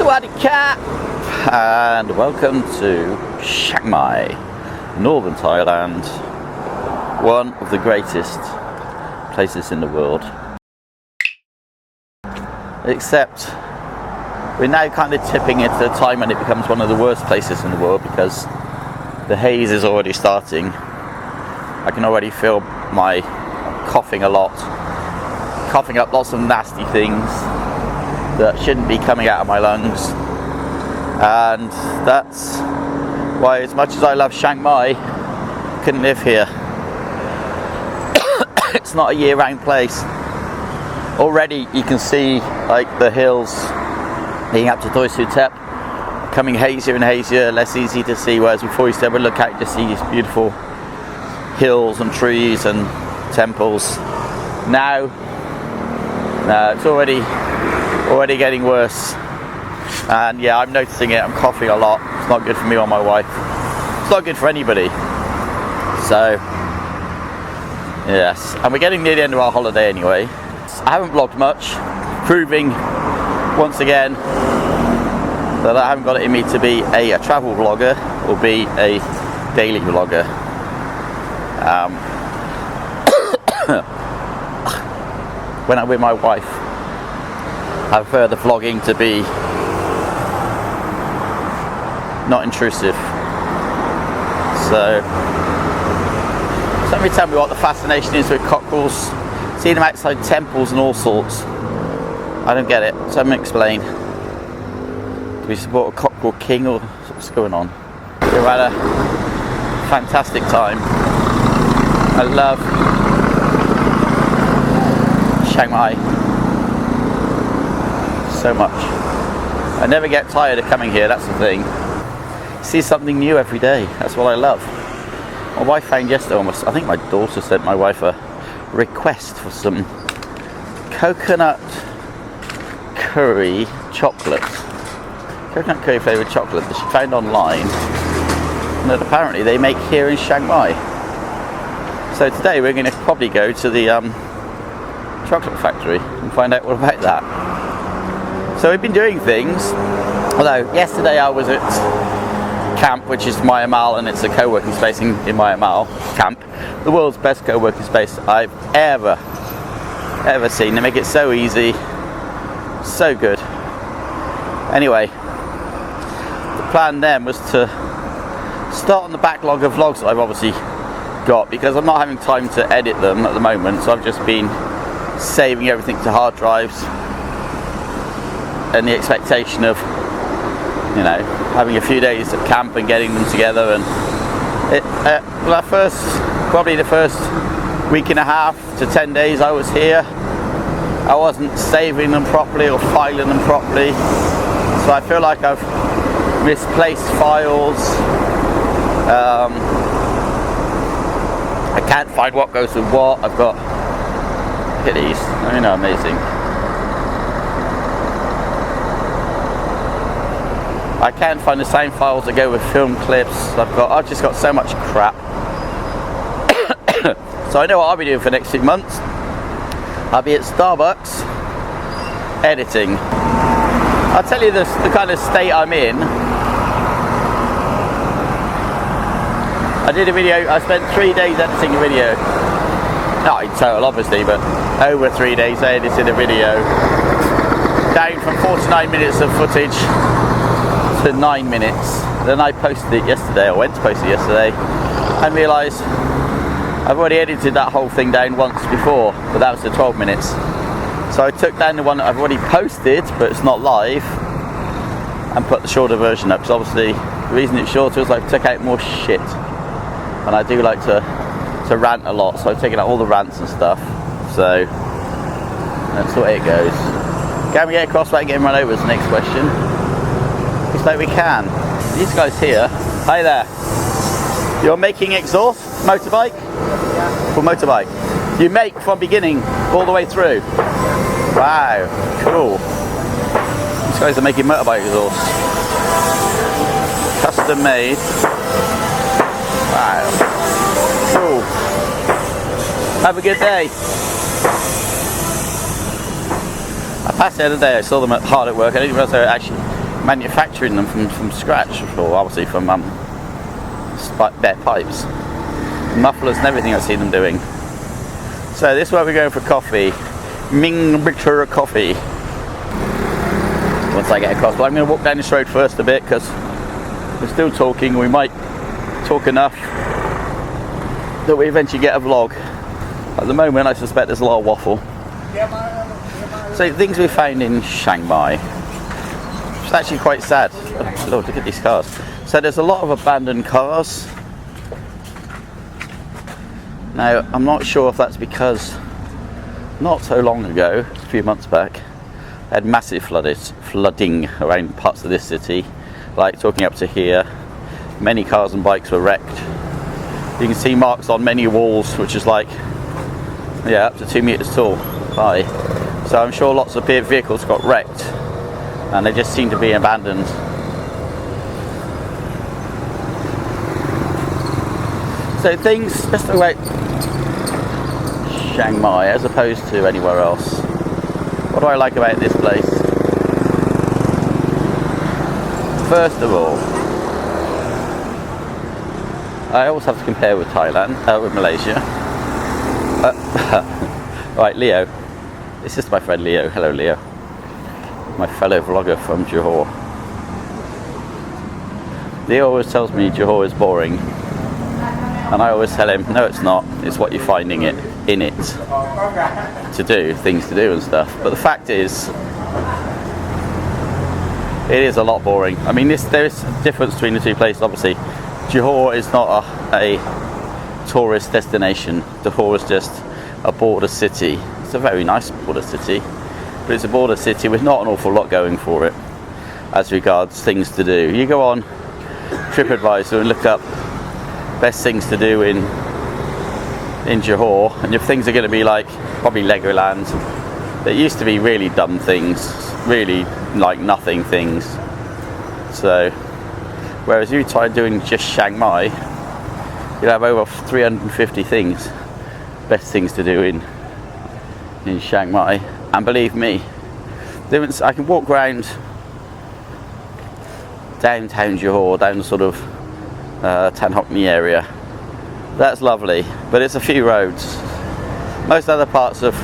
Sawadee Cap! And welcome to Chiang Mai, northern Thailand, one of the greatest places in the world. Except we're now kind of tipping into the time when it becomes one of the worst places in the world because the haze is already starting. I can already feel my coughing a lot, coughing up lots of nasty things that shouldn't be coming out of my lungs, and that's why, as much as I love Chiang Mai, I couldn't live here. It's not a year-round place. Already you can see like the hills leading up to Doi Suthep becoming hazier and hazier, less easy to see, whereas before you used to ever look out, you just see these beautiful hills and trees and temples. Now it's already getting worse, and yeah, I'm noticing it. I'm coughing a lot. It's not good for me or my wife. It's not good for anybody. So yes, and we're getting near the end of our holiday anyway. I haven't vlogged much, proving once again that I haven't got it in me to be a travel vlogger or be a daily vlogger. When I'm with my wife, I prefer the vlogging to be not intrusive. So somebody tell me what the fascination is with cockerels, seeing them outside temples and all sorts. I don't get it. Someone explain. Do we support a cockerel king or what's going on? We've had a fantastic time. I love Chiang Mai so much. I never get tired of coming here, that's the thing. See something new every day, that's what I love. My wife found yesterday, I think my daughter sent my wife a request for some coconut curry chocolate. Coconut curry flavoured chocolate that she found online and that apparently they make here in Chiang Mai. So today we're going to probably go to the chocolate factory and find out what about that. So we've been doing things, although yesterday I was at camp, which is Myanmar, and it's a co-working space in Myanmar camp, the world's best co-working space I've ever seen. They make it so easy, so good. Anyway, the plan then was to start on the backlog of vlogs that I've obviously got, because I'm not having time to edit them at the moment, so I've just been saving everything to hard drives, and the expectation of, you know, having a few days at camp and getting them together. And probably the first week and a half to 10 days I was here, I wasn't saving them properly or filing them properly, so I feel like I've misplaced files. I can't find what goes with what. I've got, look at these, I know, amazing. I can't find the same files that go with film clips. I've just got so much crap. So I know what I'll be doing for the next 6 months. I'll be at Starbucks editing. I'll tell you the kind of state I'm in. I did a video, I spent 3 days editing a video. Not in total obviously, but over 3 days I edited a video. Down from 49 minutes of footage to 9 minutes. Then I posted it yesterday, I went to post it yesterday, and realised I've already edited that whole thing down once before, but that was the 12 minutes. So I took down the one that I've already posted, but it's not live, and put the shorter version up, because obviously the reason it's shorter is I took out more shit, and I do like to rant a lot, so I've taken out all the rants and stuff. So that's the way it goes. Can we get across without getting run over is the next question. Looks like we can. These guys here, hi there. You're making exhaust motorbike? Yeah. For motorbike. You make from beginning all the way through? Wow, cool. These guys are making motorbike exhaust. Custom made. Wow. Cool. Have a good day. I passed the other day, I saw them hard at work. I didn't realise they were actually manufacturing them from scratch, or obviously from bare pipes, mufflers and everything I've seen them doing. So this is where we're going for coffee. Ming Bitter Coffee. Once I get across, but I'm going to walk down this road first a bit because we're still talking. We might talk enough that we eventually get a vlog. At the moment I suspect there's a lot of waffle. So things we found in Chiang Mai, it's actually quite sad. Oh Lord, look at these cars. So there's a lot of abandoned cars. Now I'm not sure if that's because not so long ago, a few months back, they had massive flooding around parts of this city, like talking up to here. Many cars and bikes were wrecked. You can see marks on many walls, which is like, yeah, up to 2 meters tall high. So I'm sure lots of vehicles got wrecked and they just seem to be abandoned. So things just about Chiang Mai as opposed to anywhere else. What do I like about this place? First of all, I always have to compare with Thailand, with Malaysia. Right, Leo. This is my friend Leo. Hello, Leo. My fellow vlogger from Johor. Leo always tells me Johor is boring. And I always tell him, no it's not. It's what you're finding in it to do, things to do and stuff. But the fact is, it is a lot boring. I mean, there is a difference between the two places, obviously. Johor is not a tourist destination. Johor is just a border city. It's a very nice border city, but it's a border city with not an awful lot going for it as regards things to do. You go on TripAdvisor and look up best things to do in Johor, and your things are going to be like probably Legoland. There used to be really dumb things, really like nothing things. So whereas you try doing just Chiang Mai, you'll have over 350 things, best things to do in Chiang Mai. And believe me, I can walk around downtown Johor, down the sort of Tan Hock Ni area. That's lovely, but it's a few roads. Most other parts of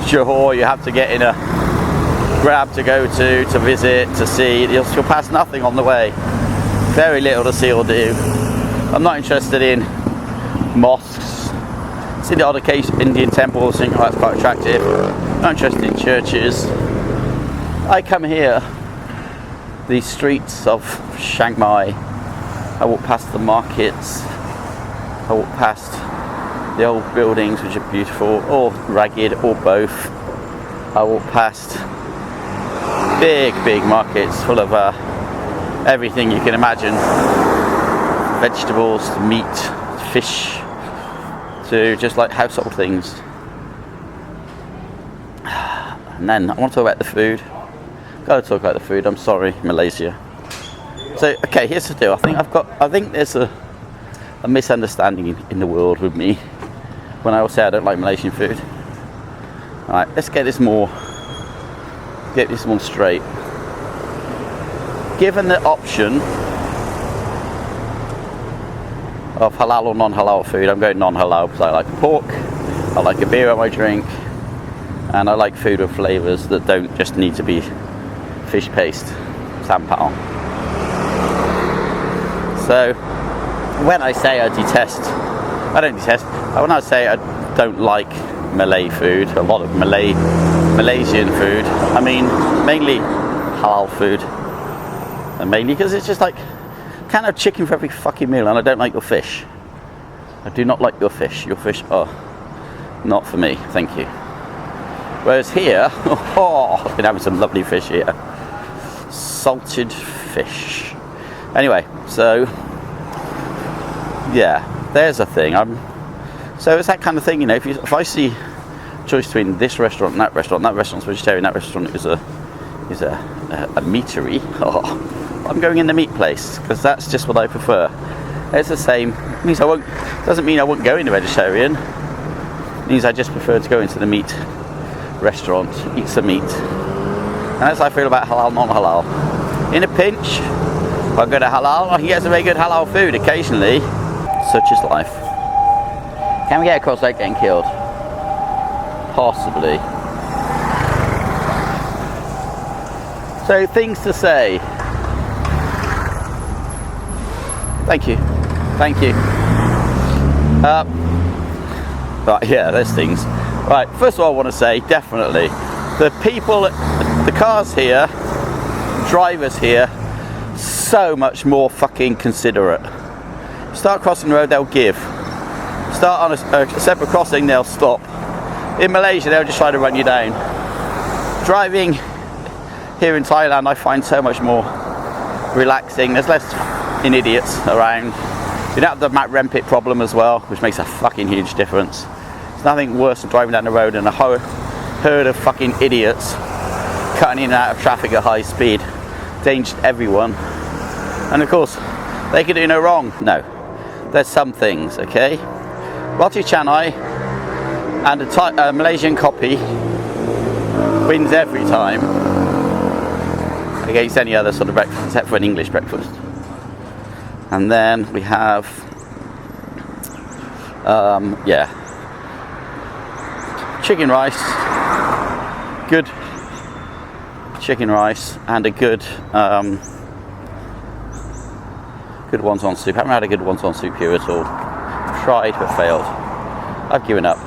Johor you have to get in a grab to go to visit, to see. You'll pass nothing on the way. Very little to see or do. I'm not interested in mosques. See the odd occasion Indian temples, think that's quite attractive. Not interested in churches. I come here, these streets of Chiang Mai, I walk past the markets, I walk past the old buildings which are beautiful, or ragged, or both. I walk past big markets full of everything you can imagine. Vegetables, to meat, fish, to just like household things. And then I want to talk about the food. Gotta talk about the food, I'm sorry, Malaysia. So, okay, here's the deal. I think there's a misunderstanding in the world with me when I say I don't like Malaysian food. Alright, let's get this more straight. Given the option of halal or non-halal food, I'm going non-halal because I like pork, I like a beer on my drink, and I like food with flavours that don't just need to be fish paste, sampao. So when I say when I say I don't like Malay food, a lot of Malaysian food, I mean mainly halal food, and mainly because it's just like, can't have chicken for every fucking meal, and I don't like your fish. I do not like your fish. Your fish are not for me, thank you. Whereas here, I've been having some lovely fish here. Salted fish. Anyway, so yeah, there's a thing. So it's that kind of thing, you know. If I see choice between this restaurant and that restaurant's vegetarian, that restaurant is a meatery. I'm going in the meat place because that's just what I prefer. It's the same. It means doesn't mean I won't go into vegetarian. It means I just prefer to go into the meat restaurant, eat some meat, And that's how I feel about halal, non-halal. In a pinch, if I go to halal, I can get some very good halal food occasionally. Such is life. Can we get across without getting killed? Possibly. So, things to say. Thank you. Thank you. Right, yeah, there's things. Right, first of all I want to say, definitely, the people, the cars here, drivers here, so much more fucking considerate. Start crossing the road, they'll give. Start on a separate crossing, they'll stop. In Malaysia, they'll just try to run you down. Driving here in Thailand, I find so much more relaxing. There's less idiots around. You don't have the Matt Rempit problem as well, which makes a fucking huge difference. There's nothing worse than driving down the road and a herd of fucking idiots cutting in and out of traffic at high speed. Danger to everyone. And of course, they can do no wrong. No. There's some things, okay? Roti Canai and a Malaysian copy wins every time against any other sort of breakfast, except for an English breakfast. And then we have, chicken rice, good chicken rice, and a good good wonton soup. I haven't had a good wonton soup here at all. Tried but failed. I've given up.